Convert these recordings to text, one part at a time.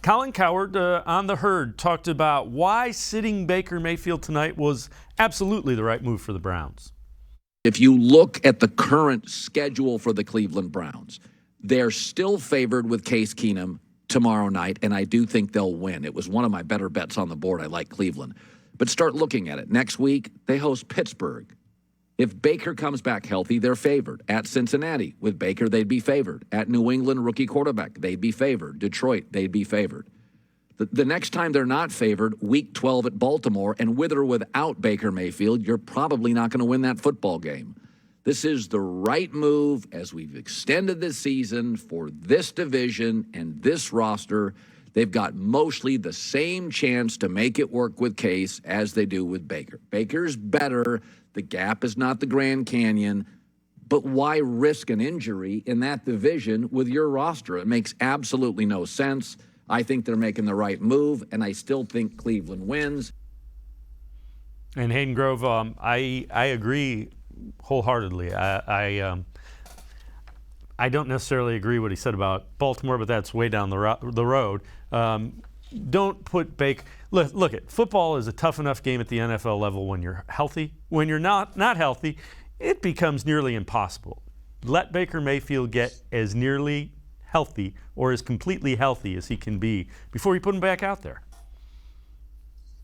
Colin Cowherd on The Herd talked about why sitting Baker Mayfield tonight was absolutely the right move for the Browns. If you look at the current schedule for the Cleveland Browns, they're still favored with Case Keenum tomorrow night, and I do think they'll win. It was one of my better bets on the board. I like Cleveland. But start looking at it. Next week, they host Pittsburgh. If Baker comes back healthy, they're favored. At Cincinnati, with Baker, they'd be favored. At New England, rookie quarterback, they'd be favored. Detroit, they'd be favored. The next time they're not favored, week 12 at Baltimore, and with or without Baker Mayfield, you're probably not going to win that football game. This is the right move as we've extended this season for this division and this roster. They've got mostly the same chance to make it work with Case as they do with Baker. Baker's better. The gap is not the Grand Canyon. But why risk an injury in that division with your roster? It makes absolutely no sense. I think they're making the right move, and I still think Cleveland wins. And Hayden Grove, I agree wholeheartedly. I don't necessarily agree what he said about Baltimore, but that's way down the road. Don't put Baker. Look, football is a tough enough game at the NFL level when you're healthy. When you're not healthy, it becomes nearly impossible. Let Baker Mayfield get as nearly healthy or as completely healthy as he can be before you put him back out there.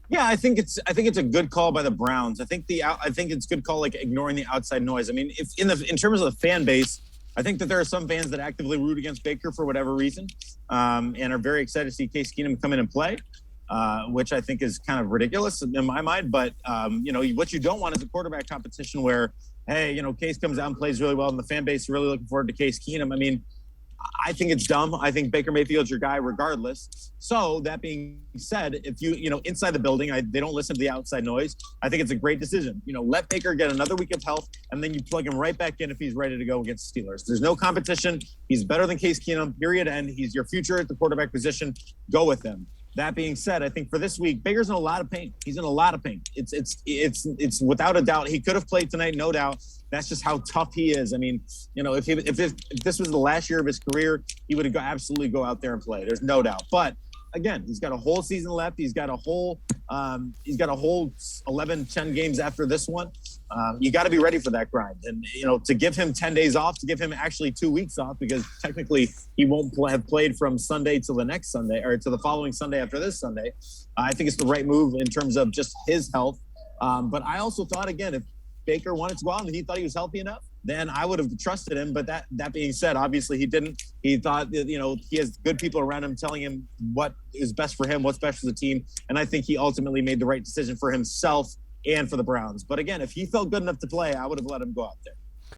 Yeah, I think it's a good call by the Browns. I think it's a good call, like ignoring the outside noise. I mean, if in terms of the fan base, I think that there are some fans that actively root against Baker for whatever reason, and are very excited to see Case Keenum come in and play, which I think is kind of ridiculous in my mind. But what you don't want is a quarterback competition where, hey, Case comes out and plays really well, and the fan base is really looking forward to Case Keenum. I mean, I think it's dumb. I think Baker Mayfield's your guy regardless. So that being said, if inside the building, they don't listen to the outside noise. I think it's a great decision. Let Baker get another week of health, and then you plug him right back in if he's ready to go against the Steelers. There's no competition. He's better than Case Keenum, period, and he's your future at the quarterback position. Go with him. That being said, I think for this week, Baker's in a lot of pain. He's in a lot of pain. It's without a doubt. He could have played tonight, no doubt. That's just how tough he is. I mean, if this was the last year of his career, he would have absolutely go out there and play. There's no doubt. But again, he's got a whole season left. He's got a whole 11, 10 games after this one. You got to be ready for that grind. And, to give him 10 days off, to give him actually 2 weeks off, because technically he won't have played from Sunday to the next Sunday or to the following Sunday after this Sunday. I think it's the right move in terms of just his health. But I also thought, again, if Baker wanted to go out and he thought he was healthy enough, then I would have trusted him. But that being said, obviously he didn't. He thought that, he has good people around him telling him what is best for him, what's best for the team. And I think he ultimately made the right decision for himself and for the Browns. But again, if he felt good enough to play, I would have let him go out there.